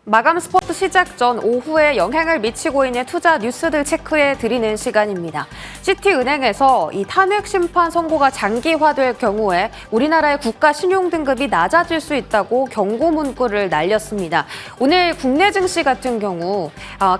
마감 스포트 시작 전 오후에 영향을 미치고 있는 투자 뉴스들 체크해 드리는 시간입니다. 시티은행에서 이 탄핵 심판 선고가 장기화될 경우에 우리나라의 국가 신용 등급이 낮아질 수 있다고 경고 문구를 날렸습니다. 오늘 국내 증시 같은 경우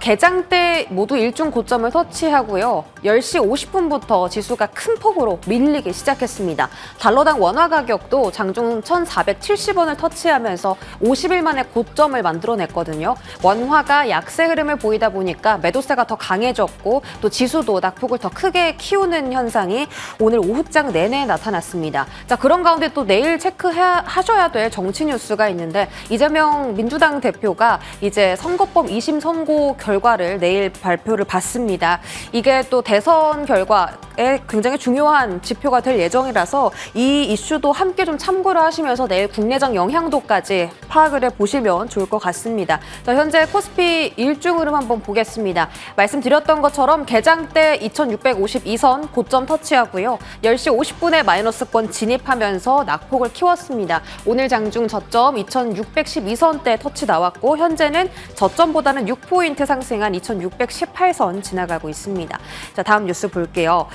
개장 때 모두 일중 고점을 터치하고요. 10시 50분부터 지수가 큰 폭으로 밀리기 시작했습니다. 달러당 원화 가격도 장중 1,470원을 터치하면서 50일 만에 고점을 만들어냈거든요. 원화가 약세 흐름을 보이다 보니까 매도세가 더 강해졌고 또 지수도 낙폭을 더 크게 키우는 현상이 오늘 오후장 내내 나타났습니다. 자, 그런 가운데 또 내일 체크하셔야 될 정치 뉴스가 있는데 이재명 민주당 대표가 이제 선거법 2심 선고 결과를 내일 발표를 받습니다. 이게 또 대선 결과에 굉장히 중요한 지표가 될 예정이라서 이 이슈도 함께 좀 참고를 하시면서 내일 국내적 영향도까지 파악을 해보시면 좋을 것 같습니다. 자, 현재 코스피 일중 흐름 한번 보겠습니다. 말씀드렸던 것처럼 개장 때 2652선 고점 터치하고요. 10시 50분에 마이너스권 진입하면서 낙폭을 키웠습니다. 오늘 장중 저점 2612선대 터치 나왔고 현재는 저점보다는 6포인트 상승한 2618선 지나가고 있습니다. 자, 다음 뉴스 볼게요.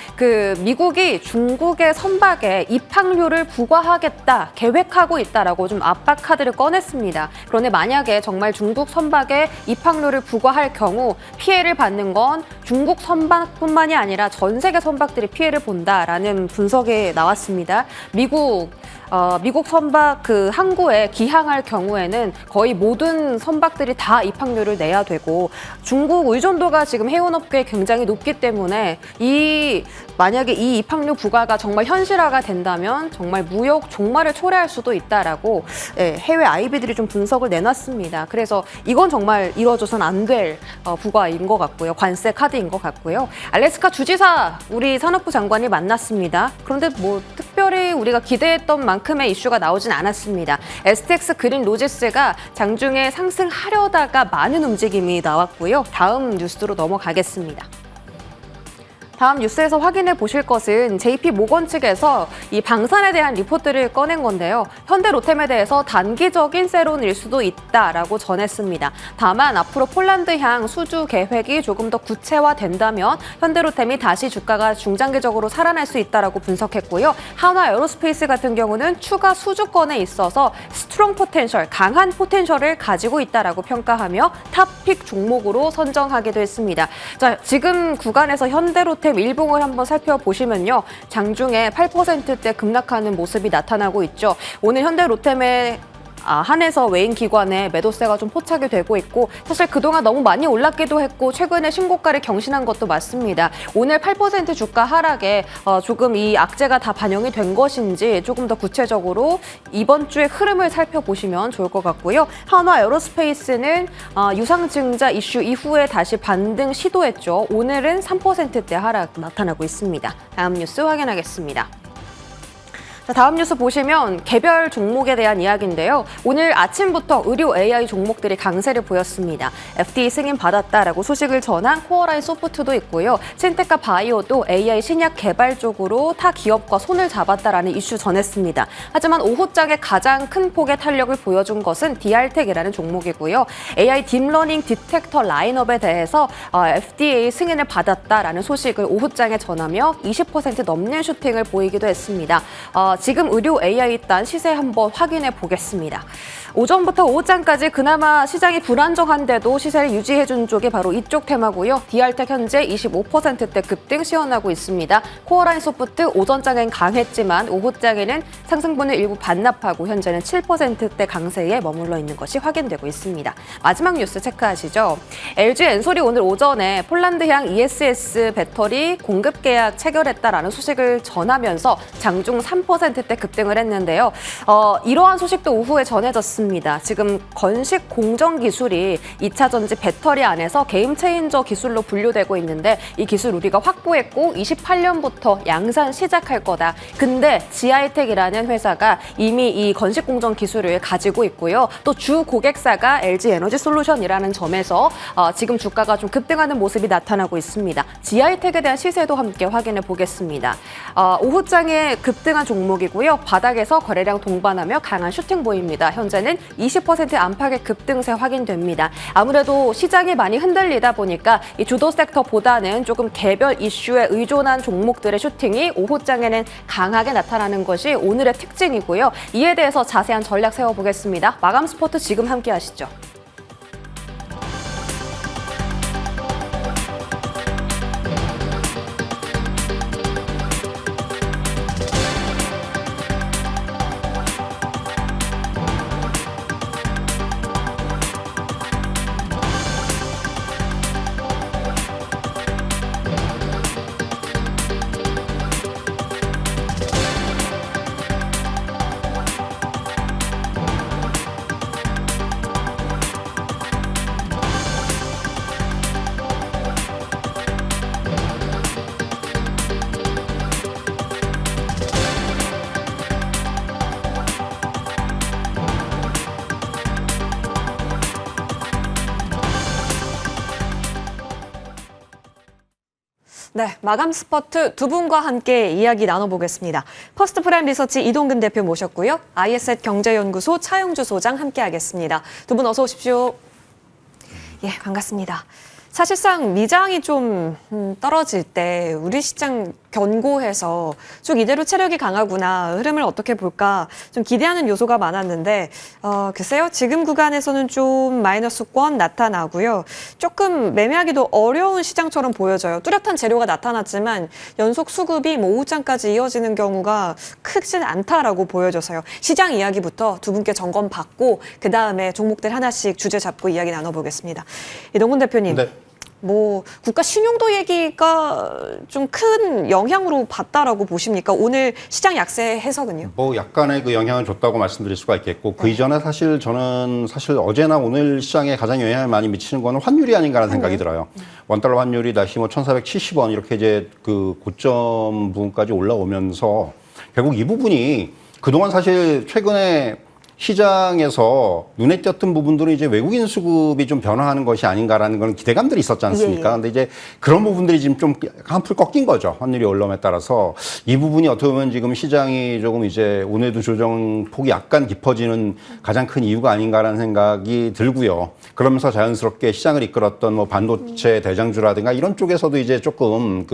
미국이 중국의 선박에 입항료를 부과하겠다, 계획하고 있다라고 좀 압박 카드를 꺼냈습니다. 그런데 만약에 정말 중국 선박에 입항료를 부과할 경우 피해를 받는 건 중국 선박뿐만이 아니라 전 세계 선박들이 피해를 본다라는 분석이 나왔습니다. 미국 선박 항구에 기항할 경우에는 거의 모든 선박들이 다 입항료를 내야 되고 중국 의존도가 지금 해운업계에 굉장히 높기 때문에 만약에 이 입항료 부과가 정말 현실화가 된다면 정말 무역 종말을 초래할 수도 있다라고 해외 IB들이 좀 분석을 내놨습니다. 그래서 이건 정말 이루어져서는 안 될 부과인 것 같고요. 관세 카드인 것 같고요. 알래스카 주지사 우리 산업부 장관이 만났습니다. 그런데 특별히 우리가 기대했던 만큼의 이슈가 나오진 않았습니다. STX 그린 로지스가 장중에 상승하려다가 많은 움직임이 나왔고요. 다음 뉴스로 넘어가겠습니다. 다음 뉴스에서 확인해 보실 것은 JP 모건 측에서 이 방산에 대한 리포트를 꺼낸 건데요. 현대 로템에 대해서 단기적인 세론일 수도 있다라고 전했습니다. 다만 앞으로 폴란드향 수주 계획이 조금 더 구체화된다면 현대 로템이 다시 주가가 중장기적으로 살아날 수 있다라고 분석했고요. 한화 에어로스페이스 같은 경우는 추가 수주권에 있어서 스트롱 포텐셜, 강한 포텐셜을 가지고 있다라고 평가하며 탑픽 종목으로 선정하기도 했습니다. 자, 지금 구간에서 현대 로템 일봉을 한번 살펴보시면요. 장중에 8%대 급락하는 모습이 나타나고 있죠. 오늘 현대 로템의 한해서 외인 기관에 매도세가 좀 포착이 되고 있고 사실 그동안 너무 많이 올랐기도 했고 최근에 신고가를 경신한 것도 맞습니다. 오늘 8% 주가 하락에 조금 이 악재가 다 반영이 된 것인지 조금 더 구체적으로 이번 주의 흐름을 살펴보시면 좋을 것 같고요. 한화 에어로스페이스는 유상증자 이슈 이후에 다시 반등 시도했죠. 오늘은 3%대 하락 나타나고 있습니다. 다음 뉴스 확인하겠습니다. 자, 다음 뉴스 보시면 개별 종목에 대한 이야기인데요. 오늘 아침부터 의료 AI 종목들이 강세를 보였습니다. FDA 승인 받았다라고 소식을 전한 코어라인 소프트도 있고요. 신테카 바이오도 AI 신약 개발 쪽으로 타 기업과 손을 잡았다라는 이슈 전했습니다. 하지만 오후장에 가장 큰 폭의 탄력을 보여준 것은 디알텍이라는 종목이고요. AI 딥러닝 디텍터 라인업에 대해서 FDA 승인을 받았다라는 소식을 오후장에 전하며 20% 넘는 슈팅을 보이기도 했습니다. 지금 의료 AI 단 시세 한번 확인해 보겠습니다. 오전부터 오후장까지 그나마 시장이 불안정한데도 시세를 유지해준 쪽이 바로 이쪽 테마고요. 디알텍 현재 25%대 급등 시현하고 있습니다. 코어라인 소프트 오전장엔 강했지만 오후장에는 상승분을 일부 반납하고 현재는 7%대 강세에 머물러 있는 것이 확인되고 있습니다. 마지막 뉴스 체크하시죠. LG 엔솔이 오늘 오전에 폴란드향 ESS 배터리 공급 계약 체결했다라는 소식을 전하면서 장중 3%대 급등을 했는데요. 이러한 소식도 오후에 전해졌습니다. 지금 건식 공정 기술이 2차 전지 배터리 안에서 게임 체인저 기술로 분류되고 있는데 이 기술 우리가 확보했고 28년부터 양산 시작할 거다. 근데 지하이텍이라는 회사가 이미 이 건식 공정 기술을 가지고 있고요. 또 주 고객사가 LG 에너지 솔루션이라는 점에서 지금 주가가 좀 급등하는 모습이 나타나고 있습니다. 지하이텍에 대한 시세도 함께 확인해 보겠습니다. 오후장에 급등한 종목 종목이고요. 바닥에서 거래량 동반하며 강한 슈팅 보입니다. 현재는 20% 안팎의 급등세 확인됩니다. 아무래도 시장이 많이 흔들리다 보니까 이 주도 섹터보다는 조금 개별 이슈에 의존한 종목들의 슈팅이 오후장에는 강하게 나타나는 것이 오늘의 특징이고요. 이에 대해서 자세한 전략 세워보겠습니다. 마감 스포트 지금 함께 하시죠. 네, 마감 스포트 두 분과 함께 이야기 나눠보겠습니다. 퍼스트 프라임 리서치 이동근 대표 모셨고요. ISS 경제연구소 차영주 소장 함께하겠습니다. 두 분 어서 오십시오. 예, 반갑습니다. 사실상 미장이 좀 떨어질 때 우리 시장 견고해서 쭉 이대로 체력이 강하구나, 흐름을 어떻게 볼까 좀 기대하는 요소가 많았는데 글쎄요, 지금 구간에서는 좀 마이너스권 나타나고요. 조금 매매하기도 어려운 시장처럼 보여져요. 뚜렷한 재료가 나타났지만 연속 수급이 뭐 오후장까지 이어지는 경우가 크진 않다라고 보여져서요. 시장 이야기부터 두 분께 점검 받고 그 다음에 종목들 하나씩 주제 잡고 이야기 나눠보겠습니다. 이동근 대표님. 네. 뭐 국가 신용도 얘기가 좀 큰 영향으로 봤다라고 보십니까? 오늘 시장 약세 해석은요? 뭐 약간의 그 영향을 줬다고 말씀드릴 수가 있겠고 그 이전에 저는 어제나 오늘 시장에 가장 영향을 많이 미치는 거는 환율이 아닌가라는 생각이 들어요. 원달러 환율이 다시 뭐 1,470원 이렇게 이제 그 고점 부분까지 올라오면서 결국 이 부분이 그동안 사실 최근에 시장에서 눈에 띄었던 부분들은 이제 외국인 수급이 좀 변화하는 것이 아닌가라는 그런 기대감들이 있었지 않습니까? 근데 이제 그런 부분들이 지금 좀 한풀 꺾인 거죠. 환율이 올라옴에 따라서 이 부분이 어떻게 보면 지금 시장이 조금 이제 오늘도 조정폭이 약간 깊어지는 가장 큰 이유가 아닌가라는 생각이 들고요. 그러면서 자연스럽게 시장을 이끌었던 뭐 반도체 대장주라든가 이런 쪽에서도 이제 조금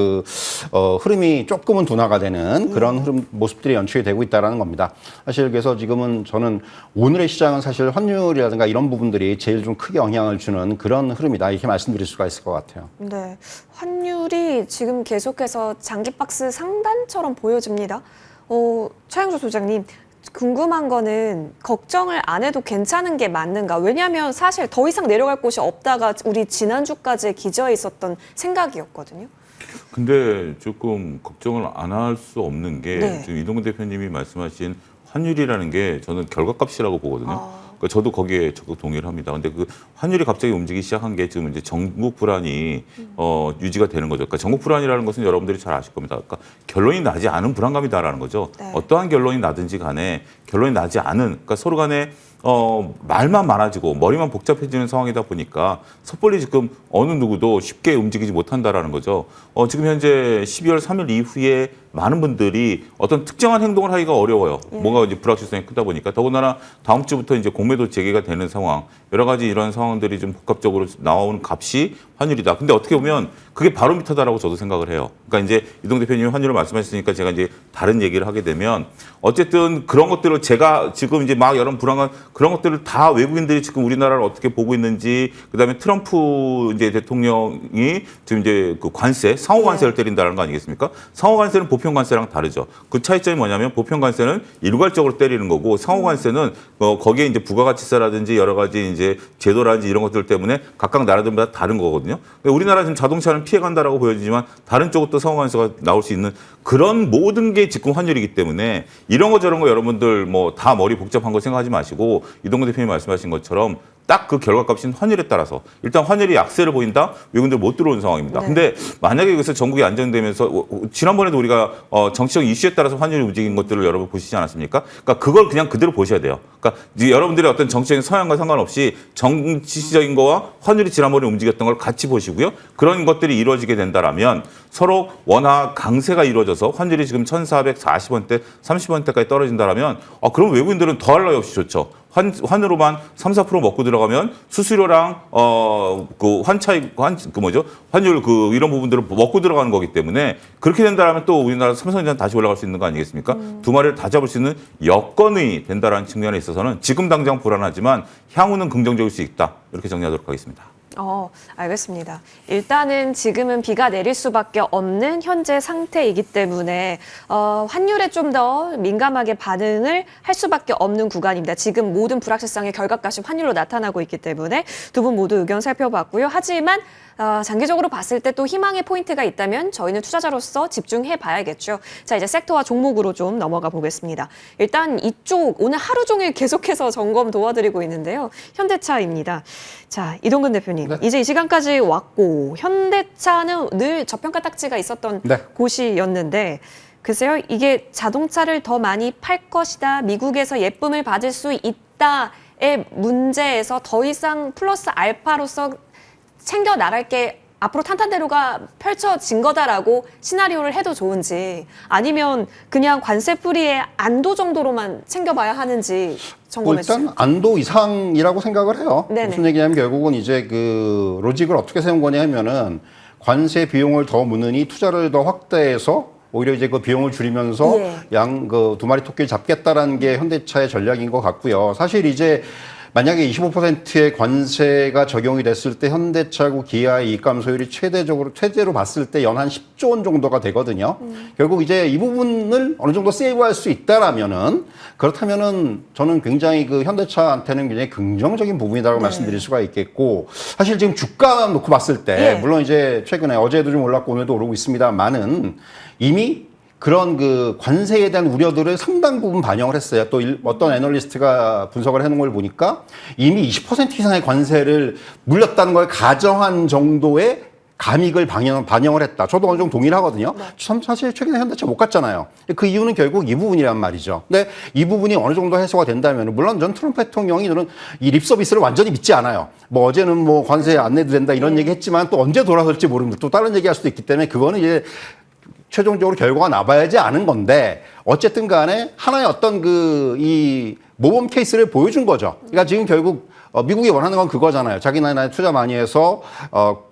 흐름이 조금은 둔화가 되는 그런 흐름 모습들이 연출이 되고 있다는 겁니다. 사실 그래서 지금은 저는 오늘의 시장은 사실 환율이라든가 이런 부분들이 제일 좀 크게 영향을 주는 그런 흐름이다, 이렇게 말씀드릴 수가 있을 것 같아요. 네, 환율이 지금 계속해서 장기박스 상단처럼 보여집니다. 차영주 소장님, 궁금한 거는 걱정을 안 해도 괜찮은 게 맞는가? 왜냐하면 사실 더 이상 내려갈 곳이 없다가 우리 지난주까지 기저에 있었던 생각이었거든요. 근데 조금 걱정을 안 할 수 없는 게 네. 지금 이동근 대표님이 말씀하신 환율이라는 게 저는 결과값이라고 보거든요. 그러니까 저도 거기에 적극 동의를 합니다. 근데 그 환율이 갑자기 움직이기 시작한 게 지금 이제 전국 불안이 유지가 되는 거죠. 그러니까 전국 불안이라는 것은 여러분들이 잘 아실 겁니다. 그러니까 결론이 나지 않은 불안감이다라는 거죠. 네. 어떠한 결론이 나든지 간에 결론이 나지 않은, 그러니까 서로 간에 말만 많아지고 머리만 복잡해지는 상황이다 보니까 섣불리 지금 어느 누구도 쉽게 움직이지 못한다라는 거죠. 지금 현재 12월 3일 이후에 많은 분들이 어떤 특정한 행동을 하기가 어려워요. 뭔가 이제 불확실성이 크다 보니까. 더군다나 다음 주부터 이제 공매도 재개가 되는 상황, 여러 가지 이런 상황들이 좀 복합적으로 나오는 값이 환율이다. 근데 어떻게 보면 그게 바로미터다라고 저도 생각을 해요. 그러니까 이제 이동 대표님이 환율을 말씀하셨으니까 제가 이제 다른 얘기를 하게 되면 어쨌든 그런 것들을 제가 지금 이제 막 여러 불안한 그런 것들을 다 외국인들이 지금 우리나라를 어떻게 보고 있는지, 그다음에 트럼프 이제 대통령이 지금 이제 그 관세, 상호 관세를 때린다는 거 아니겠습니까? 상호 관세는 보편 관세랑 다르죠. 그 차이점이 뭐냐면 보편 관세는 일괄적으로 때리는 거고 상호 관세는 거기에 이제 부가가치세라든지 여러 가지 이제 제도라든지 이런 것들 때문에 각각 나라들마다 다른 거거든요. 우리나라 지금 자동차는 피해간다라고 보여지지만 다른 쪽은 또 상호 관세가 나올 수 있는 그런 모든 게 지금 환율이기 때문에 이런 거 저런 거 여러분들 뭐 다 머리 복잡한 거 생각하지 마시고 이동근 대표님 말씀하신 것처럼 딱 그 결과값인 환율에 따라서 일단 환율이 약세를 보인다, 외국인들 못 들어오는 상황입니다. 네. 근데 만약에 여기서 전국이 안정되면서 지난번에도 우리가 정치적 이슈에 따라서 환율이 움직인 것들을 여러분 보시지 않았습니까? 그러니까 그걸 그냥 그대로 보셔야 돼요. 그러니까 이제 여러분들의 어떤 정치적인 성향과 상관없이 정치적인 거와 환율이 지난번에 움직였던 걸 같이 보시고요. 그런 것들이 이루어지게 된다라면 서로 원화 강세가 이루어져서 환율이 지금 1,440원대, 30원대까지 떨어진다라면 그럼 외국인들은 더할 나위 없이 좋죠. 환으로만 3, 4% 먹고 들어가면 수수료랑 그 환율 이런 부분들을 먹고 들어가는 거기 때문에 그렇게 된다라면 또 우리나라 삼성전자 다시 올라갈 수 있는 거 아니겠습니까? 두 마리를 다 잡을 수 있는 여건이 된다라는 측면에 있어서는 지금 당장 불안하지만 향후는 긍정적일 수 있다. 이렇게 정리하도록 하겠습니다. 알겠습니다. 일단은 지금은 비가 내릴 수밖에 없는 현재 상태이기 때문에 환율에 좀 더 민감하게 반응을 할 수밖에 없는 구간입니다. 지금 모든 불확실성의 결과값이 환율로 나타나고 있기 때문에 두 분 모두 의견 살펴봤고요. 하지만 장기적으로 봤을 때 또 희망의 포인트가 있다면 저희는 투자자로서 집중해 봐야겠죠. 자, 이제 섹터와 종목으로 좀 넘어가 보겠습니다. 일단 이쪽 오늘 하루 종일 계속해서 점검 도와드리고 있는데요. 현대차입니다. 자, 이동근 대표님. 네. 이제 이 시간까지 왔고 현대차는 늘 저평가 딱지가 있었던 네. 곳이었는데 글쎄요. 이게 자동차를 더 많이 팔 것이다. 미국에서 예쁨을 받을 수 있다의 문제에서 더 이상 플러스 알파로서 챙겨 나갈 게 앞으로 탄탄대로가 펼쳐진 거다라고 시나리오를 해도 좋은지 아니면 그냥 관세 프리의 안도 정도로만 챙겨봐야 하는지 점검해 주세요. 일단 안도 이상이라고 생각을 해요. 네네. 무슨 얘기냐면 결국은 이제 그 로직을 어떻게 세운 거냐 하면은 관세 비용을 더 묻으니 투자를 더 확대해서 오히려 이제 그 비용을 줄이면서 두 마리 토끼를 잡겠다라는 게 현대차의 전략인 것 같고요. 사실 이제 만약에 25%의 관세가 적용이 됐을 때 현대차하고 기아의 이익 감소율이 최대로 봤을 때 연 한 10조 원 정도가 되거든요. 결국 이제 이 부분을 어느 정도 세이브할 수 있다라면은 그렇다면은 저는 굉장히 그 현대차한테는 굉장히 긍정적인 부분이라고 말씀드릴 수가 있겠고 사실 지금 주가 놓고 봤을 때 물론 이제 최근에 어제도 좀 올랐고 오늘도 오르고 있습니다만은 이미 그런 그 관세에 대한 우려들을 상당 부분 반영을 했어요. 또 어떤 애널리스트가 분석을 해놓은 걸 보니까 이미 20% 이상의 관세를 물렸다는 걸 가정한 정도의 감익을 반영을 했다. 저도 어느 정도 동의를 하거든요. 사실 최근에 현대차 못 갔잖아요. 그 이유는 결국 이 부분이란 말이죠. 근데 이 부분이 어느 정도 해소가 된다면 물론 전 트럼프 대통령이 저는 이 립 서비스를 완전히 믿지 않아요. 뭐 어제는 뭐 관세 안 내도 된다 이런 얘기 했지만 또 언제 돌아설지 모릅니다. 또 다른 얘기 할 수도 있기 때문에 그거는 이제 최종적으로 결과가 나봐야지 아는 건데 어쨌든 간에 하나의 어떤 이 모범 케이스를 보여준 거죠. 그러니까 지금 결국 미국이 원하는 건 그거잖아요. 자기 나라에 투자 많이 해서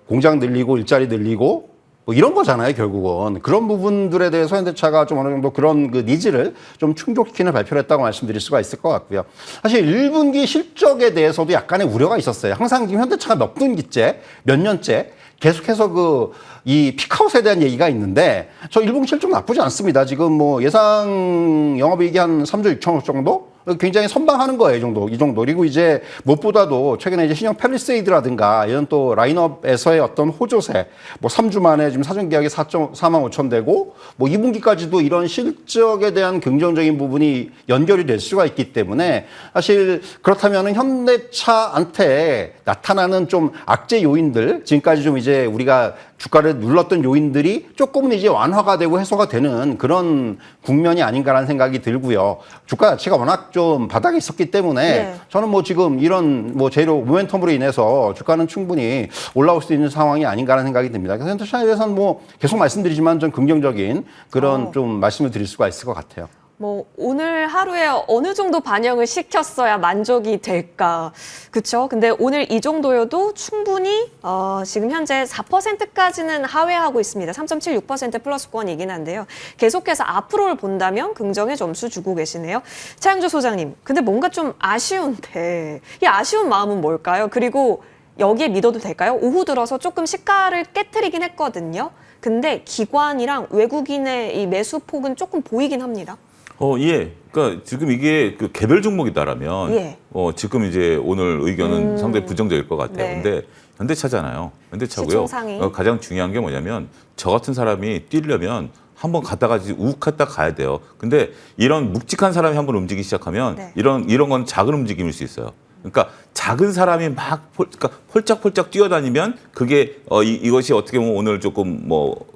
공장 늘리고 일자리 늘리고 뭐 이런 거잖아요. 결국은 그런 부분들에 대해서 현대차가 좀 어느 정도 그런 그 니즈를 좀 충족시키는 발표를 했다고 말씀드릴 수가 있을 것 같고요. 사실 1분기 실적에 대해서도 약간의 우려가 있었어요. 항상 지금 현대차가 몇 분기째 몇 년째 계속해서 이 피크아웃에 대한 얘기가 있는데 저 1분기 실적 나쁘지 않습니다. 지금 뭐 예상 영업이익이 한 3조 6천억 정도? 굉장히 선방하는 거예요, 이 정도. 그리고 이제 무엇보다도 최근에 이제 신형 팰리세이드라든가 이런 또 라인업에서의 어떤 호조세, 뭐 3주 만에 지금 사전 계약이 4만 5천 되고 뭐 2분기까지도 이런 실적에 대한 긍정적인 부분이 연결이 될 수가 있기 때문에 사실 그렇다면은 현대차한테 나타나는 좀 악재 요인들, 지금까지 좀 이제 우리가 주가를 눌렀던 요인들이 조금은 이제 완화가 되고 해소가 되는 그런 국면이 아닌가라는 생각이 들고요. 주가 자체가 워낙 좀 바닥에 있었기 때문에 저는 뭐 지금 이런 뭐 재료 모멘텀으로 인해서 주가는 충분히 올라올 수 있는 상황이 아닌가라는 생각이 듭니다. 그래서 현대차에 대해서는 뭐 계속 말씀드리지만 좀 긍정적인 그런 좀 말씀을 드릴 수가 있을 것 같아요. 뭐 오늘 하루에 어느 정도 반영을 시켰어야 만족이 될까? 그렇죠? 근데 오늘 이 정도여도 충분히 지금 현재 4%까지는 하회하고 있습니다. 3.76% 플러스권이긴 한데요. 계속해서 앞으로를 본다면 긍정의 점수 주고 계시네요. 차영주 소장님, 근데 뭔가 좀 아쉬운데 이 아쉬운 마음은 뭘까요? 그리고 여기에 믿어도 될까요? 오후 들어서 조금 시가를 깨트리긴 했거든요. 근데 기관이랑 외국인의 이 매수 폭은 조금 보이긴 합니다. 예. 그러니까 지금 이게 그 개별 종목이다라면 지금 이제 오늘 의견은 상당히 부정적일 것 같아요. 근데 현대차잖아요. 현대차고요. 가장 중요한 게 뭐냐면 저 같은 사람이 뛰려면 한번 갔다가 욱 갔다 가야 돼요. 근데 이런 묵직한 사람이 한번 움직이기 시작하면 이런 건 작은 움직임일 수 있어요. 그러니까 작은 사람이 막 그러니까 폴짝폴짝 뛰어다니면 그게 이것이 어떻게 보면 오늘 조금 뭐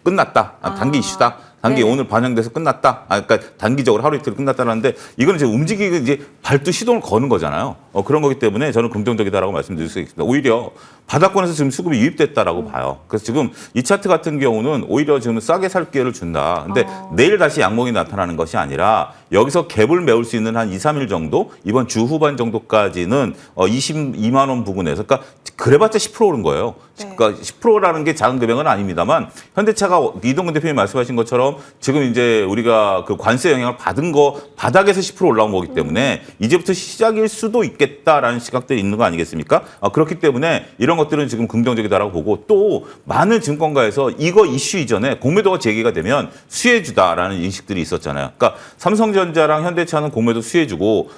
끝났다. 단기 이슈다. 단기 네네. 오늘 반영돼서 끝났다. 그러니까 단기적으로 하루 이틀 끝났다는데 이거는 이제 움직이고 이제 발도 시동을 거는 거잖아요. 그런 거기 때문에 저는 긍정적이다라고 말씀드릴 수 있습니다. 오히려 바닥권에서 지금 수급이 유입됐다라고 봐요. 그래서 지금 이 차트 같은 경우는 오히려 지금 싸게 살 기회를 준다. 근데 내일 다시 양봉이 나타나는 것이 아니라 여기서 갭을 메울 수 있는 한 2, 3일 정도 이번 주 후반 정도까지는 22만 원 부근에서 그러니까 그래봤자 10% 오른 거예요. 네. 그러니까 10%라는 게 작은 금액은 아닙니다만 현대차가 이동근 대표님 말씀하신 것처럼 지금 이제 우리가 그 관세 영향을 받은 거 바닥에서 10% 올라온 거기 때문에 이제부터 시작일 수도 있겠다라는 시각들이 있는 거 아니겠습니까? 그렇기 때문에 이런 것들은 지금 긍정적이다라고 보고 또 많은 증권가에서 이거 이슈 이전에 공매도가 제기가 되면 수혜주다라는 인식들이 있었잖아요. 그러니까 삼성전자랑 현대차는 공매도 수혜주고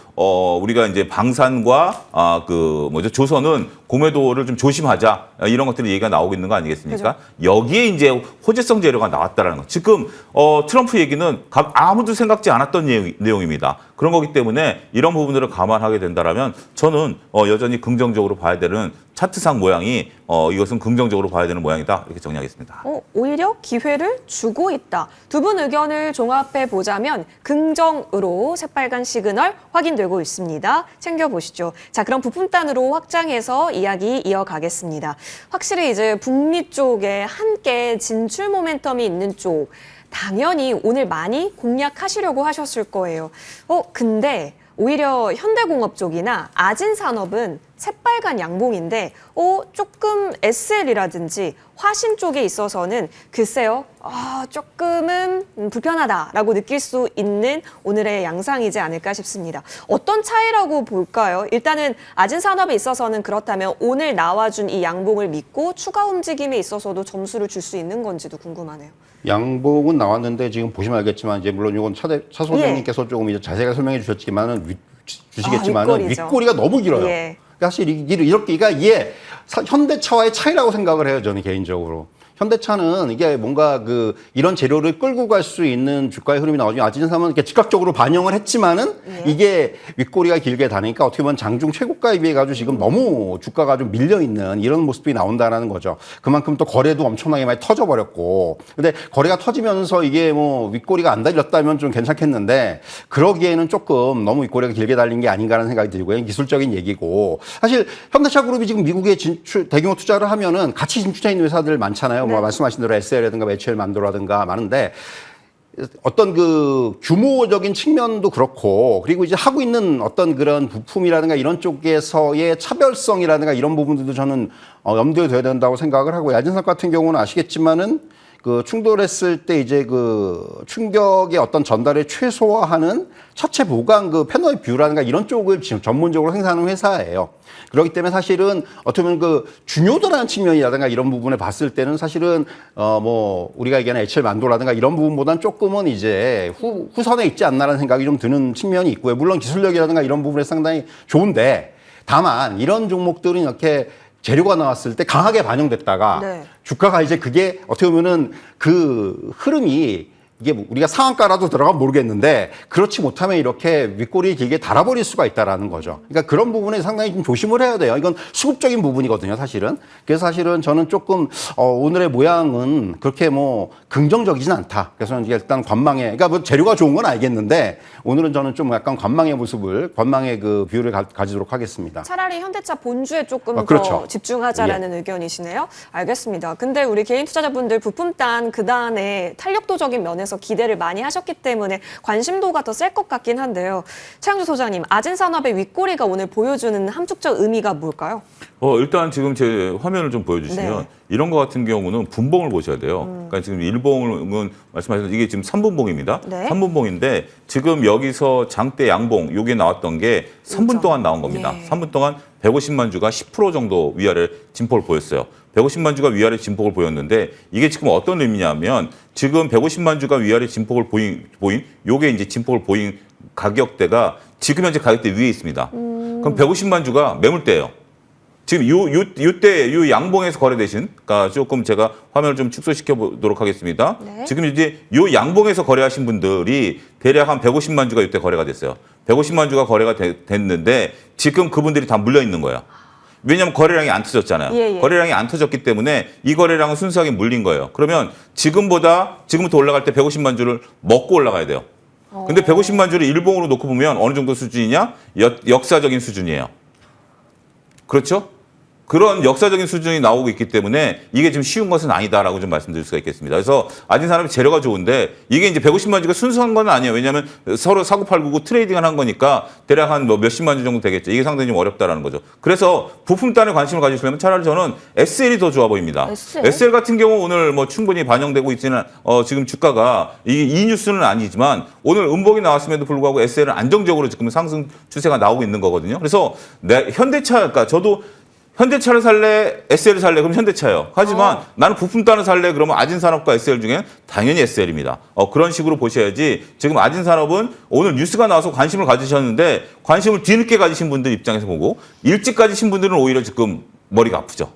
우리가 이제 방산과 조선은 공매도를 좀 조심하자 이런 것들이 얘기가 나오고 있는 거 아니겠습니까? 그죠. 여기에 이제 호재성 재료가 나왔다라는 거. 지금 트럼프 얘기는 아무도 생각지 않았던 내용입니다. 그런 거기 때문에 이런 부분들을 감안하게 된다라면 저는 여전히 긍정적으로 봐야 되는 차트상 모양이 이것은 긍정적으로 봐야 되는 모양이다 이렇게 정리하겠습니다. 오히려 기회를 주고 있다. 두 분 의견을 종합해 보자면 긍정으로 새빨간 시그널 확인되고 있습니다. 챙겨보시죠. 자, 그럼 부품단으로 확장해서 이야기 이어가겠습니다. 확실히 이제 북미 쪽에 함께 진출 모멘텀이 있는 쪽 당연히 오늘 많이 공략하시려고 하셨을 거예요. 근데 오히려 현대공업 쪽이나 아진산업은 새빨간 양봉인데 조금 SL이라든지 화신 쪽에 있어서는 글쎄요 조금은 불편하다라고 느낄 수 있는 오늘의 양상이지 않을까 싶습니다. 어떤 차이라고 볼까요? 일단은 아진산업에 있어서는 그렇다면 오늘 나와준 이 양봉을 믿고 추가 움직임에 있어서도 점수를 줄 수 있는 건지도 궁금하네요. 양봉은 나왔는데 지금 보시면 알겠지만 이제 물론 이건 차 소장님께서 조금 이제 자세하게 설명해 주시겠지만은 윗꼬리가 너무 길어요. 예. 사실 이렇게가 이게 현대차와의 차이라고 생각을 해요. 저는 개인적으로. 현대차는 이게 뭔가 이런 재료를 끌고 갈 수 있는 주가의 흐름이 나오죠. 아진산업은 이렇게 즉각적으로 반영을 했지만은 이게 윗꼬리가 길게 다니까 어떻게 보면 장중 최고가에 비해 가지고 지금 너무 주가가 좀 밀려 있는 이런 모습이 나온다라는 거죠. 그만큼 또 거래도 엄청나게 많이 터져버렸고. 근데 거래가 터지면서 이게 뭐 윗꼬리가 안 달렸다면 좀 괜찮겠는데 그러기에는 조금 너무 윗꼬리가 길게 달린 게 아닌가라는 생각이 들고요. 기술적인 얘기고. 사실 현대차 그룹이 지금 미국에 대규모 투자를 하면은 같이 진출해 있는 회사들 많잖아요. 뭐 말씀하신 대로 SL이라든가 매치엘 만도라든가 많은데 어떤 규모적인 측면도 그렇고 그리고 이제 하고 있는 어떤 그런 부품이라든가 이런 쪽에서의 차별성이라든가 이런 부분들도 저는 염두에 둬야 된다고 생각을 하고 아진산업 같은 경우는 아시겠지만은 충돌했을 때 이제 충격의 어떤 전달을 최소화하는 차체 보강 패널 뷰라든가 이런 쪽을 지금 전문적으로 생산하는 회사예요. 그렇기 때문에 사실은 어떻게 보면 중요도라는 측면이라든가 이런 부분을 봤을 때는 사실은 우리가 얘기하는 HL 만도라든가 이런 부분보다는 조금은 이제 후선에 있지 않나라는 생각이 좀 드는 측면이 있고요. 물론 기술력이라든가 이런 부분에 상당히 좋은데 다만 이런 종목들은 이렇게 재료가 나왔을 때 강하게 반영됐다가 네. 주가가 이제 그게 어떻게 보면은 흐름이 이게 우리가 상한가라도 들어가면 모르겠는데 그렇지 못하면 이렇게 윗꼬리 길게 달아버릴 수가 있다라는 거죠. 그러니까 그런 부분에 상당히 좀 조심을 해야 돼요. 이건 수급적인 부분이거든요, 사실은. 그래서 사실은 저는 조금 오늘의 모양은 그렇게 긍정적이진 않다. 그래서 일단 관망에 그러니까 재료가 좋은 건 알겠는데 오늘은 저는 좀 약간 관망의 뷰를 가지도록 하겠습니다. 차라리 현대차 본주에 조금 그렇죠. 더 집중하자라는 의견이시네요. 알겠습니다. 근데 우리 개인 투자자분들 부품단 그단의 탄력도적인 면에서 기대를 많이 하셨기 때문에 관심도가 더 셀 것 같긴 한데요. 차영주 소장님, 아진산업의 윗꼬리가 오늘 보여주는 함축적 의미가 뭘까요? 일단 지금 제 화면을 좀 보여주시면 네. 이런 거 같은 경우는 분봉을 보셔야 돼요. 그러니까 지금 1봉은 말씀하신 이게 지금 3분봉입니다. 네. 3분봉인데 지금 여기서 장대 양봉 요게 나왔던 게 3분 동안 나온 겁니다. 예. 3분 동안 150만 주가 10% 정도 위아래 진폭을 보였어요. 150만 주가 위아래 진폭을 보였는데 이게 지금 어떤 의미냐면 지금 150만 주가 위아래 진폭을 보인 요게 이제 진폭을 보인 가격대가 지금 현재 가격대 위에 있습니다. 그럼 150만 주가 매물대예요. 지금 요 양봉에서 거래되신, 그러니까 조금 제가 화면을 좀 축소시켜 보도록 하겠습니다. 네. 지금 이제 요 양봉에서 거래하신 분들이 대략 한 150만 주가 이때 거래가 됐어요. 150만 주가 거래가 됐는데 지금 그분들이 다 물려 있는 거예요. 왜냐하면 거래량이 안 터졌잖아요. 예. 거래량이 안 터졌기 때문에 이 거래량은 순수하게 물린 거예요. 그러면 지금부터 올라갈 때 150만 주를 먹고 올라가야 돼요. 근데 150만 주를 일봉으로 놓고 보면 어느 정도 수준이냐? 역사적인 수준이에요. 그렇죠? 그런 역사적인 수준이 나오고 있기 때문에 이게 지금 쉬운 것은 아니다라고 좀 말씀드릴 수가 있겠습니다. 그래서 아진산업이 재료가 좋은데 이게 이제 150만 주가 순수한 건 아니에요. 왜냐하면 서로 사고팔고고 트레이딩을 한 거니까 대략 한 뭐 몇십만 주 정도 되겠죠. 이게 상당히 좀 어렵다라는 거죠. 그래서 부품단에 관심을 가지시려면 차라리 저는 SL이 더 좋아 보입니다. SL 같은 경우 오늘 뭐 충분히 반영되고 있지는 지금 주가가 이 뉴스는 아니지만 오늘 음봉이 나왔음에도 불구하고 SL은 안정적으로 지금 상승 추세가 나오고 있는 거거든요. 그래서 현대차, 그러니까 저도 현대차를 살래, SL을 살래, 그럼 현대차예요. 하지만 나는 부품단을 살래, 그러면 아진산업과 SL 중엔 당연히 SL입니다. 그런 식으로 보셔야지 지금 아진산업은 오늘 뉴스가 나와서 관심을 가지셨는데 관심을 뒤늦게 가지신 분들 입장에서 보고 일찍 가지신 분들은 오히려 지금 머리가 아프죠.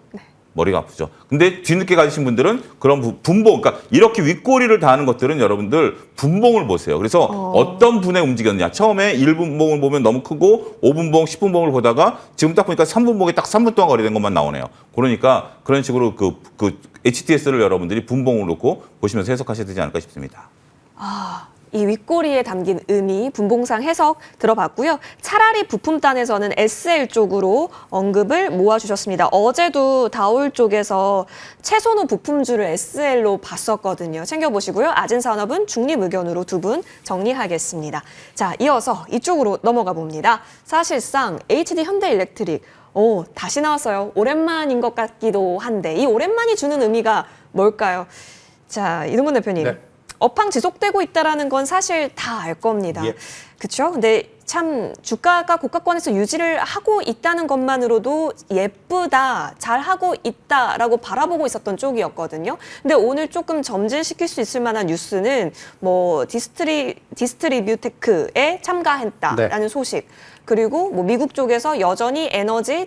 머리가 아프죠. 근데 뒤늦게 가지신 분들은 그런 분봉, 그러니까 이렇게 윗꼬리를 다하는 것들은 여러분들 분봉을 보세요. 그래서 어떤 분에 움직였냐. 처음에 1분봉을 보면 너무 크고 5분봉, 10분봉을 보다가 지금 딱 보니까 3분봉에 딱 3분 동안 거래된 것만 나오네요. 그러니까 그런 식으로 그 HTS를 여러분들이 분봉을 놓고 보시면서 해석하셔야 되지 않을까 싶습니다. 이 윗꼬리에 담긴 의미, 분봉상 해석 들어봤고요. 차라리 부품단에서는 SL 쪽으로 언급을 모아주셨습니다. 어제도 다올 쪽에서 최선호 부품주를 SL로 봤었거든요. 챙겨보시고요. 아진산업은 중립 의견으로 두 분 정리하겠습니다. 자, 이어서 이쪽으로 넘어가 봅니다. 사실상 HD 현대일렉트릭, 다시 나왔어요. 오랜만인 것 같기도 한데 이 오랜만이 주는 의미가 뭘까요? 자, 이동근 대표님. 네. 업황 지속되고 있다라는 건 사실 다 알 겁니다. 예. 그렇죠? 근데 참 주가가 고가권에서 유지를 하고 있다는 것만으로도 예쁘다, 잘하고 있다라고 바라보고 있었던 쪽이었거든요. 근데 오늘 조금 점진시킬 수 있을 만한 뉴스는 뭐 디스트리뷰테크에 참가했다라는 네. 소식, 그리고 뭐 미국 쪽에서 여전히 에너지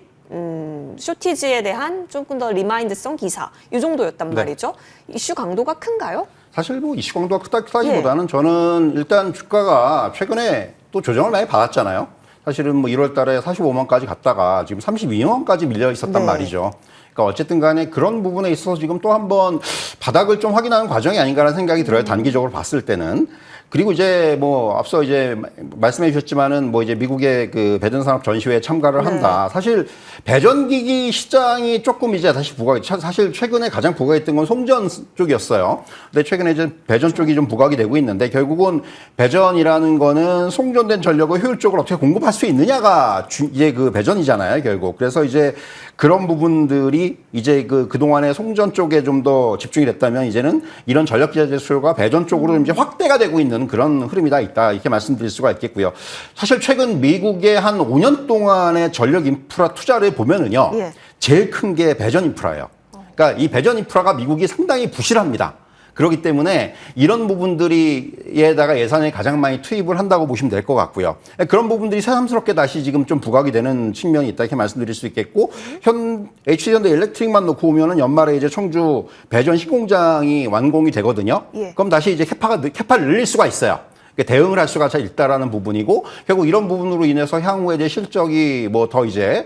쇼티지에 대한 조금 더 리마인드성 기사, 이 정도였단 네. 말이죠. 이슈 강도가 큰가요? 사실 뭐 이슈 강도가 크다기보다는 저는 일단 주가가 최근에 또 조정을 많이 받았잖아요. 사실은 뭐 1월 달에 45만까지 갔다가 지금 32만까지 밀려 있었단 네. 말이죠. 그러니까 어쨌든 간에 그런 부분에 있어서 지금 또 한번 바닥을 좀 확인하는 과정이 아닌가라는 생각이 들어요. 단기적으로 봤을 때는. 그리고 이제 뭐 앞서 이제 말씀해 주셨지만은 뭐 이제 미국의 그 배전 산업 전시회에 참가를 한다. 사실 배전기기 시장이 조금 이제 다시 사실 최근에 가장 부각했던 건 송전 쪽이었어요. 근데 최근에 이제 배전 쪽이 좀 부각이 되고 있는데 결국은 배전이라는 거는 송전된 전력을 효율적으로 어떻게 공급할 수 있느냐가 이제 그 배전이잖아요, 결국. 그래서 이제 그런 부분들이 이제 그동안에 송전 쪽에 좀 더 집중이 됐다면 이제는 이런 전력 기자 수요가 배전 쪽으로 이제 확대가 되고 있는 그런 흐름이 다 있다. 이렇게 말씀드릴 수가 있겠고요. 사실 최근 미국의 한 5년 동안의 전력 인프라 투자를 보면은요. 예. 제일 큰 게 배전 인프라예요. 그러니까 이 배전 인프라가 미국이 상당히 부실합니다. 그렇기 때문에 이런 부분들이에다가 예산을 가장 많이 투입을 한다고 보시면 될 것 같고요. 그런 부분들이 새삼스럽게 다시 지금 좀 부각이 되는 측면이 있다 이렇게 말씀드릴 수 있겠고, HD현대 일렉트릭만 놓고 보면은 연말에 이제 청주 배전 신공장이 완공이 되거든요. 예. 그럼 다시 이제 캐파를 늘릴 수가 있어요. 대응을 할 수가 잘 있다라는 부분이고, 결국 이런 부분으로 인해서 향후에 이제 실적이 뭐 더 이제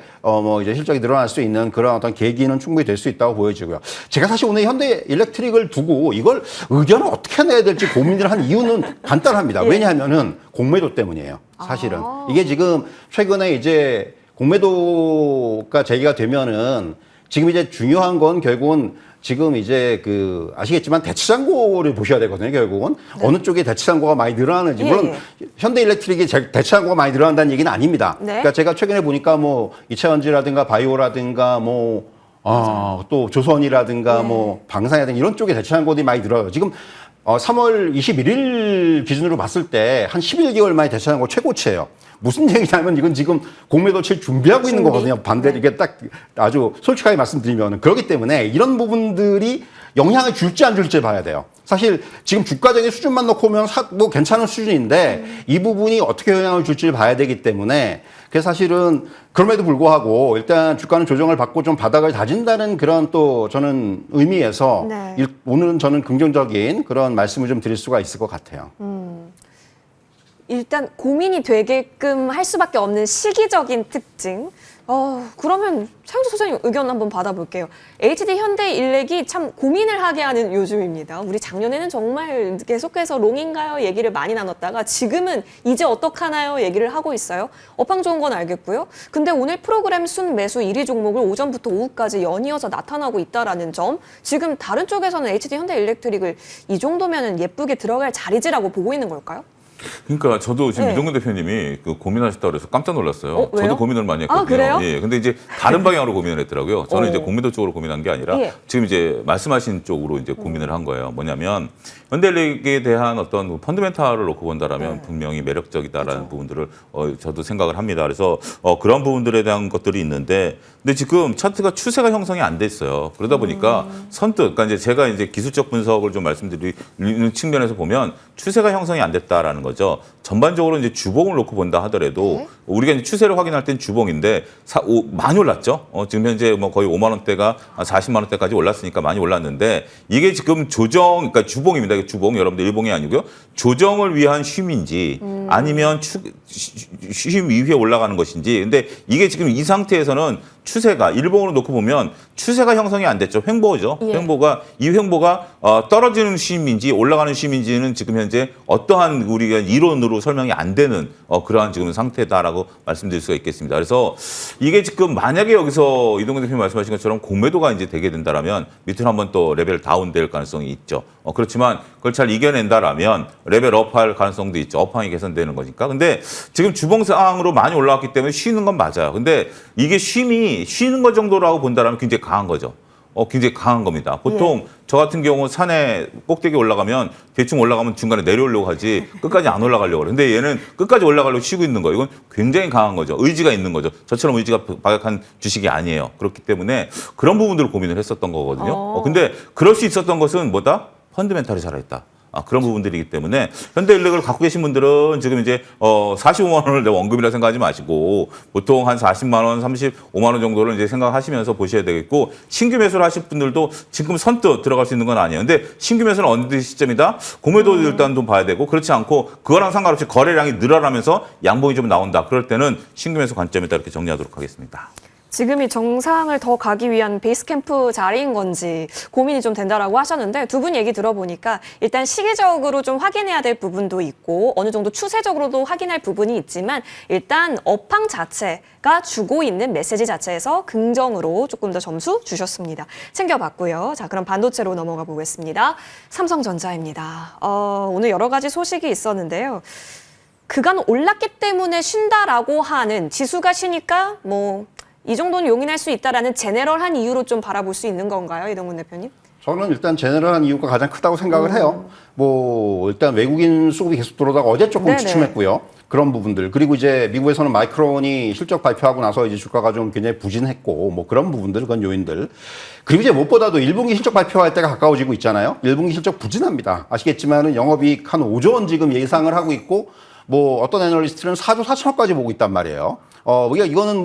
이제 실적이 늘어날 수 있는 그런 어떤 계기는 충분히 될 수 있다고 보여지고요. 제가 사실 오늘 현대 일렉트릭을 두고 이걸 의견을 어떻게 내야 될지 고민을 한 이유는 간단합니다. 예. 왜냐하면은 공매도 때문이에요. 사실은 이게 지금 최근에 이제 공매도가 제기가 되면은 지금 이제 중요한 건 결국은 지금 이제 아시겠지만 대치잔고를 보셔야 되거든요, 결국은. 네. 어느 쪽에 대치잔고가 많이 늘어나는지. 물론 현대일렉트릭이 대치잔고가 많이 늘어난다는 얘기는 아닙니다. 네. 그러니까 제가 최근에 보니까 뭐 이차전지라든가 바이오라든가 또 조선이라든가 뭐 방산이라든가 이런 쪽에 대치잔고들이 많이 늘어요. 지금 3월 21일 기준으로 봤을 때 한 11개월 만에 대치잔고 최고치예요. 무슨 얘기냐면 이건 지금 공매도 칠 준비하고 있는 거거든요. 반대로 이게 딱 아주 솔직하게 말씀드리면. 그렇기 때문에 이런 부분들이 영향을 줄지 안 줄지 봐야 돼요. 사실 지금 주가적인 수준만 놓고 보면 뭐 괜찮은 수준인데 이 부분이 어떻게 영향을 줄지를 봐야 되기 때문에 그래서 사실은 그럼에도 불구하고 일단 주가는 조정을 받고 좀 바닥을 다진다는 그런 또 저는 의미에서 네. 오늘은 저는 긍정적인 그런 말씀을 좀 드릴 수가 있을 것 같아요. 일단 고민이 되게끔 할 수밖에 없는 시기적인 특징. 그러면 차영주 소장님 의견 한번 받아볼게요. HD 현대일렉이 참 고민을 하게 하는 요즘입니다. 우리 작년에는 정말 계속해서 롱인가요? 얘기를 많이 나눴다가 지금은 이제 어떡하나요? 얘기를 하고 있어요. 업황 좋은 건 알겠고요. 근데 오늘 프로그램 순 매수 1위 종목을 오전부터 오후까지 연이어서 나타나고 있다라는 점. 지금 다른 쪽에서는 HD 현대일렉트릭을 이 정도면은 예쁘게 들어갈 자리지라고 보고 있는 걸까요? 그러니까 저도 지금 네. 이동근 대표님이 그 고민하셨다고 그래서 깜짝 놀랐어요. 왜요? 저도 고민을 많이 했거든요. 아, 그래요? 예. 근데 이제 다른 방향으로 고민을 했더라고요. 저는 오. 이제 공매도 쪽으로 고민한 게 아니라 예. 지금 이제 말씀하신 쪽으로 이제 고민을 한 거예요. 뭐냐면 현대일렉에 대한 어떤 펀드멘탈을 놓고 본다라면 분명히 매력적이다라는 부분들을 저도 생각을 합니다. 그래서 그런 부분들에 대한 것들이 있는데 근데 지금 차트가 추세가 형성이 안 됐어요. 그러다 보니까 선뜻 그러니까 이제 제가 이제 기술적 분석을 좀 말씀드리는 측면에서 보면 추세가 형성이 안 됐다라는 거죠. 전반적으로 이제 주봉을 놓고 본다 하더라도 우리가 이제 추세를 확인할 땐 주봉인데 많이 올랐죠. 지금 현재 뭐 거의 5만 원대가 40만 원대까지 올랐으니까 많이 올랐는데 이게 지금 그러니까 주봉입니다. 이게 주봉 여러분들 일봉이 아니고요. 조정을 위한 쉼인지 아니면 쉼 이후에 올라가는 것인지. 근데 이게 지금 이 상태에서는 추세가 일봉으로 놓고 보면 추세가 형성이 안 됐죠. 횡보죠. 예. 이 횡보가 떨어지는 쉼인지 올라가는 쉼인지는 지금 현재 어떠한 우리가 이론으로 설명이 안 되는 그러한 지금 상태다라고 말씀드릴 수가 있겠습니다. 그래서 이게 지금 만약에 여기서 이동근 대표님 말씀하신 것처럼 공매도가 이제 되게 된다라면 밑으로 한번 또 레벨 다운 될 가능성이 있죠. 그렇지만 그걸 잘 이겨낸다라면 레벨 업할 가능성도 있죠. 업황이 개선되는 거니까. 근데 지금 주봉상으로 많이 올라왔기 때문에 쉬는 건 맞아요. 근데 이게 쉼이 쉬는 것 정도라고 본다라면 굉장히 강한 거죠. 굉장히 강한 겁니다. 보통 저 같은 경우 산에 꼭대기 올라가면 대충 올라가면 중간에 내려오려고 하지 끝까지 안 올라가려고 그래요. 근데 얘는 끝까지 올라가려고 쉬고 있는 거예요. 이건 굉장히 강한 거죠. 의지가 있는 거죠. 저처럼 의지가 박약한 주식이 아니에요. 그렇기 때문에 그런 부분들을 고민을 했었던 거거든요. 근데 그럴 수 있었던 것은 뭐다? 펀드멘탈이 살아있다. 그런 부분들이기 때문에 현대인력을 갖고 계신 분들은 지금 이제 45만 원을 원금이라 생각하지 마시고 보통 한 40만 원, 35만 원 정도를 이제 생각하시면서 보셔야 되겠고 신규 매수를 하실 분들도 지금 선뜻 들어갈 수 있는 건 아니에요. 근데 신규 매수는 어느 시점이다? 공매도 일단 좀 봐야 되고 그렇지 않고 그거랑 상관없이 거래량이 늘어나면서 양봉이 좀 나온다. 그럴 때는 신규 매수 관점이다 이렇게 정리하도록 하겠습니다. 지금이 정상을 더 가기 위한 베이스 캠프 자리인 건지 고민이 좀 된다라고 하셨는데 두 분 얘기 들어보니까 일단 시기적으로 좀 확인해야 될 부분도 있고 어느 정도 추세적으로도 확인할 부분이 있지만 일단 업황 자체가 주고 있는 메시지 자체에서 긍정으로 조금 더 점수 주셨습니다. 챙겨봤고요. 자, 그럼 반도체로 넘어가 보겠습니다. 삼성전자입니다. 오늘 여러 가지 소식이 있었는데요. 그간 올랐기 때문에 쉰다라고 하는 지수가 쉬니까 이 정도는 용인할 수 있다라는 제네럴한 이유로 좀 바라볼 수 있는 건가요, 이동근 대표님? 저는 일단 제너럴한 이유가 가장 크다고 생각을 해요. 일단 외국인 수급이 계속 들어오다가 어제 조금 네네. 주춤했고요. 그런 부분들. 그리고 이제 미국에서는 마이크론이 실적 발표하고 나서 이제 주가가 좀 굉장히 부진했고, 그런 부분들, 그런 요인들. 그리고 이제 무엇보다도 1분기 실적 발표할 때가 가까워지고 있잖아요. 1분기 실적 부진합니다. 아시겠지만은 영업이익 한 5조 원 지금 예상을 하고 있고, 어떤 애널리스트는 4조 4천억까지 보고 있단 말이에요. 이거는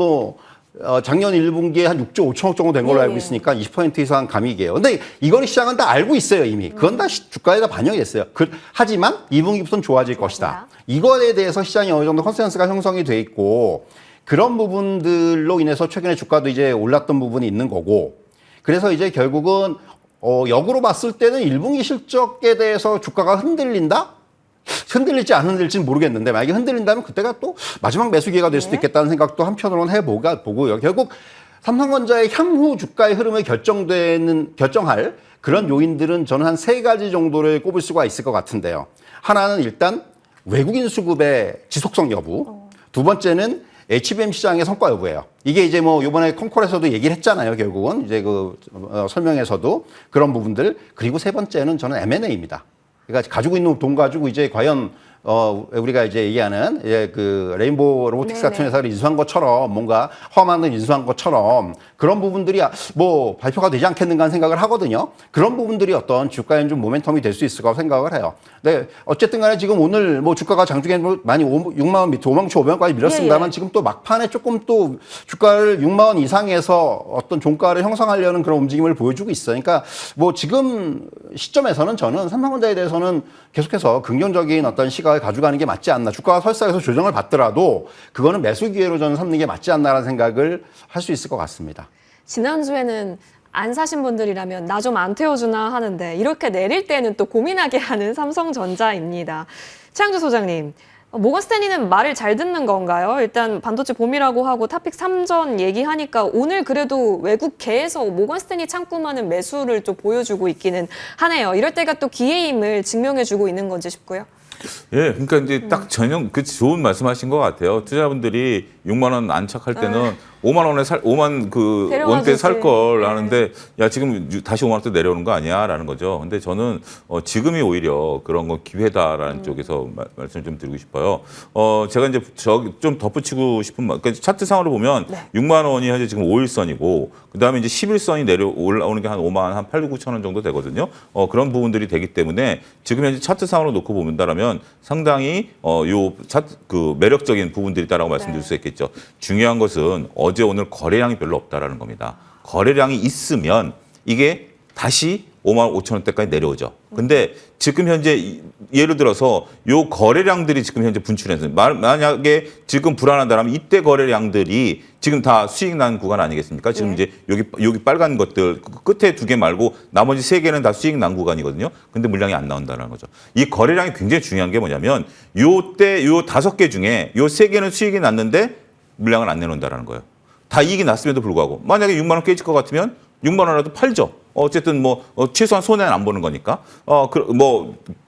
작년 1분기에 한 6조 5천억 정도 된 걸로 알고 있으니까 20% 이상 감익이에요. 근데 이거는 시장은 다 알고 있어요, 이미. 그건 다 주가에 다 반영이 됐어요. 하지만 2분기부터는 좋아질 것이다. 이거에 대해서 시장이 어느 정도 컨센서스가 형성이 돼 있고 그런 부분들로 인해서 최근에 주가도 이제 올랐던 부분이 있는 거고 그래서 이제 결국은 역으로 봤을 때는 1분기 실적에 대해서 주가가 흔들릴지 안 흔들릴지는 모르겠는데 만약에 흔들린다면 그때가 또 마지막 매수 기회가 될 수도 있겠다는 생각도 한편으로는 해보고요. 결국 삼성전자의 향후 주가의 흐름을 결정할 그런 요인들은 저는 한 3가지 정도를 꼽을 수가 있을 것 같은데요. 하나는 일단 외국인 수급의 지속성 여부. 두 번째는 HBM 시장의 성과 여부예요. 이게 이제 이번에 콩콜에서도 얘기를 했잖아요. 결국은 이제 설명에서도 그런 부분들. 그리고 세 번째는 저는 M&A입니다. 그러니까 가지고 있는 돈 가지고 이제 과연 우리가 이제 얘기하는 그 레인보우 로보틱스 네네. 같은 회사를 인수한 것처럼 뭔가 험한을 인수한 것처럼 그런 부분들이 뭐 발표가 되지 않겠는가 하는 생각을 하거든요. 그런 부분들이 어떤 주가에 좀 모멘텀이 될 수 있을 거라고 생각을 해요. 네, 어쨌든 간에 지금 오늘 뭐 주가가 장중에 많이 6만 원 밑에 5만 9,500원까지 밀었습니다만 지금 또 막판에 조금 또 주가를 6만 원 이상에서 어떤 종가를 형성하려는 그런 움직임을 보여주고 있어요. 그러니까 뭐 지금 시점에서는 저는 삼성전자에 대해서는 계속해서 긍정적인 어떤 시각을 가져가는 게 맞지 않나. 주가가 설사해서 조정을 받더라도 그거는 매수 기회로 저는 삼는 게 맞지 않나라는 생각을 할 수 있을 것 같습니다. 지난주에는 안 사신 분들이라면 나 좀 안 태워주나 하는데 이렇게 내릴 때는 또 고민하게 하는 삼성전자입니다. 최양주 소장님, 모건 스탠리는 말을 잘 듣는 건가요? 일단 반도체 봄이라고 하고 탑픽 3전 얘기하니까 오늘 그래도 외국계에서 모건 스탠리 창구만은 매수를 좀 보여주고 있기는 하네요. 이럴 때가 또 기회임을 증명해주고 있는 건지 싶고요. 예, 그러니까 이제 딱 전형 그 좋은 말씀하신 것 같아요. 투자분들이 6만 원 안착할 때는 5만 원에 5만 그 데려와 원대 주지. 살 걸 하는데 야 지금 다시 5만 원대 내려오는 거 아니야라는 거죠. 근데 저는 지금이 오히려 그런 건 기회다라는 쪽에서 말씀을 좀 드리고 싶어요. 제가 이제 좀 덧붙이고 싶은 말, 그러니까 차트상으로 보면 6만 원이 현재 지금 5일선이고 그다음에 이제 11선이 올라오는 게 한 5만 한 8, 9천 원 정도 되거든요. 그런 부분들이 되기 때문에 지금 현재 차트상으로 놓고 본다라면 상당히 요 차트 그 매력적인 부분들이 있다라고 말씀드릴 수 있겠죠. 중요한 것은 어제 오늘 거래량이 별로 없다라는 겁니다. 거래량이 있으면 이게 다시 5만 5천 원대까지 내려오죠. 근데 지금 현재 예를 들어서 요 거래량들이 지금 현재 분출해서 만약에 지금 불안하다면 이때 거래량들이 지금 다 수익 난 구간 아니겠습니까? 지금 이제 여기 빨간 것들 끝에 2개 말고 나머지 3개는 다 수익 난 구간이거든요. 근데 물량이 안 나온다는 거죠. 이 거래량이 굉장히 중요한 게 뭐냐면 요때 요 5개 중에 요 3개는 수익이 났는데 물량을 안 내놓는다라는 거예요. 다 이익이 났음에도 불구하고 만약에 6만 원 깨질 것 같으면 6만 원이라도 팔죠. 어쨌든 뭐 최소한 손해는 안 보는 거니까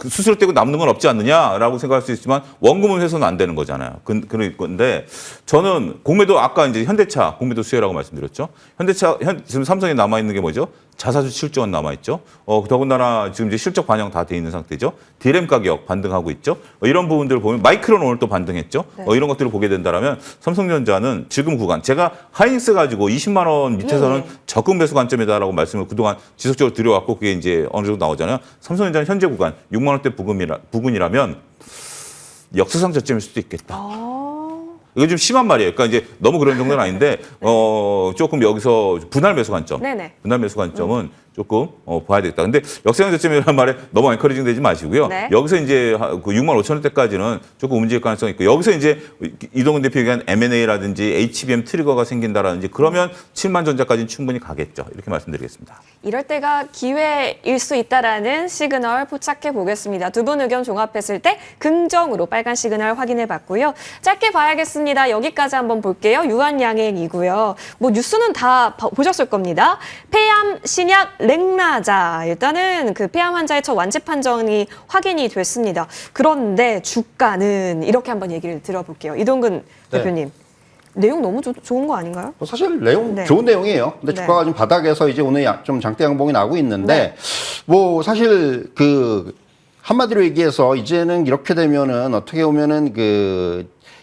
수수료 떼고 남는 건 없지 않느냐라고 생각할 수 있지만 원금은 훼손은 안 되는 거잖아요. 그런 건데 저는 공매도 아까 이제 현대차 공매도 수혜라고 말씀드렸죠. 현대차 지금 삼성에 남아 있는 게 뭐죠? 자사주 7조 원 남아 있죠. 더군다나 지금 이제 실적 반영 다 돼 있는 상태죠. DRAM 가격 반등하고 있죠. 이런 부분들을 보면 마이크로는 오늘 또 반등했죠. 이런 것들을 보게 된다면 삼성전자는 지금 구간 제가 하이닉스 가지고 20만 원 밑에서는 적금 매수 관점이다라고 말씀을 그동안 지속적으로 드려왔고 그게 이제 어느 정도 나오잖아요. 삼성전자는 현재 구간 6만 원대 부근이라면 역사상 저점일 수도 있겠다. 이거 좀 심한 말이에요. 그러니까 이제 너무 그런 정도는 아닌데 조금 여기서 분할 매수 관점, 분할 매수 관점은 조금 봐야 되겠다. 근데 역사상 저점이라는 말에 너무 엔커리징 되지 마시고요. 여기서 이제 그 6만 5천 원대까지는 조금 움직일 가능성이 있고 여기서 이제 이동근 대표 얘기한 M&A라든지 HBM 트리거가 생긴다라든지 그러면 7만 전자까지는 충분히 가겠죠. 이렇게 말씀드리겠습니다. 이럴 때가 기회일 수 있다라는 시그널 포착해 보겠습니다. 두 분 의견 종합했을 때 긍정으로 빨간 시그널 확인해 봤고요. 짧게 봐야겠습니다. 여기까지 한번 볼게요. 유한양행이고요. 뭐 뉴스는 다 보셨을 겁니다. 폐암 신약 렉나자 일단은 그 폐암 환자의 첫 완치 판정이 확인이 됐습니다. 그런데 주가는 이렇게 한번 얘기를 들어볼게요. 이동근 대표님. 내용 너무 좋은 거 아닌가요? 사실 내용 좋은 내용이에요. 근데 주가가 좀 바닥에서 이제 오늘 좀 장대 양봉이 나고 있는데 뭐 사실 그 한마디로 얘기해서 이제는 이렇게 되면은 어떻게 보면은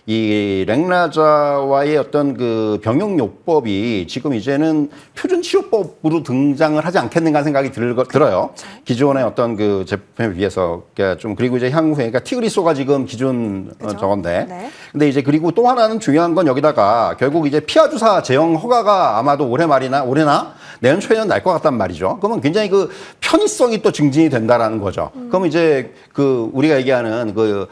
이 렉나자와의 어떤 그 병용요법이 지금 이제는 표준치료법으로 등장을 하지 않겠는가 생각이 들어요. 기존의 어떤 그 제품에 비해서. 그러니까 좀 그리고 이제 향후에 그러니까 티그리소가 지금 기존 저건데. 근데 이제 그리고 또 하나는 중요한 건 여기다가 결국 이제 피하 주사 제형 허가가 아마도 올해나 내년 초에는 날 것 같단 말이죠. 그러면 굉장히 그 편의성이 또 증진이 된다라는 거죠. 그럼 이제 그 우리가 얘기하는 그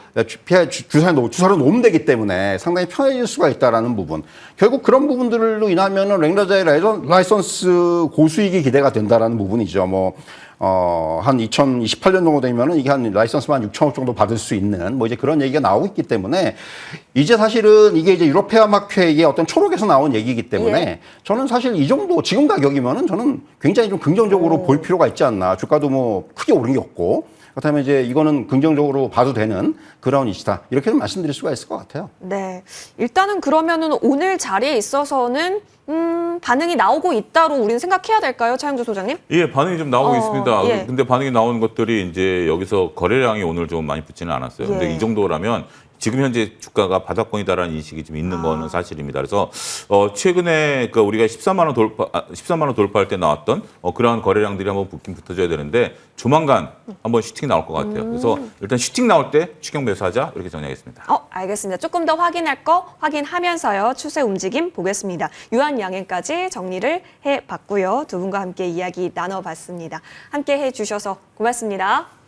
주사로 놓으면 되기 때문에 상당히 편해질 수가 있다라는 부분. 결국 그런 부분들로 인하면은 렉나자의 라이선스 고수익이 기대가 된다라는 부분이죠. 한 2028년 정도 되면은 이게 한 라이선스만 6천억 정도 받을 수 있는 뭐 이제 그런 얘기가 나오고 있기 때문에 이제 사실은 이게 이제 유로페아 마켓의 어떤 초록에서 나온 얘기이기 때문에 저는 사실 이 정도 지금 가격이면은 저는 굉장히 좀 긍정적으로 볼 필요가 있지 않나. 주가도 뭐 크게 오른 게 없고. 그렇다면 이제 이거는 긍정적으로 봐도 되는 그런 이슈다. 이렇게 좀 말씀드릴 수가 있을 것 같아요. 네. 일단은 그러면은 오늘 자리에 있어서는 반응이 나오고 있다로 우리는 생각해야 될까요, 차영주 소장님? 예, 반응이 좀 나오고 있습니다. 예. 근데 반응이 나오는 것들이 이제 여기서 거래량이 오늘 좀 많이 붙지는 않았어요. 근데 예. 이 정도라면 지금 현재 주가가 바닥권이다라는 인식이 좀 있는 거는 사실입니다. 그래서 최근에 그 우리가 13만 원 돌파할 때 나왔던 그러한 거래량들이 한번 붙긴 붙어줘야 되는데 조만간 한번 슈팅이 나올 것 같아요. 그래서 일단 슈팅 나올 때 추격 매수하자 이렇게 정리하겠습니다. 알겠습니다. 조금 더 확인할 거 확인하면서요. 추세 움직임 보겠습니다. 유한양행까지 정리를 해봤고요. 두 분과 함께 이야기 나눠봤습니다. 함께 해주셔서 고맙습니다.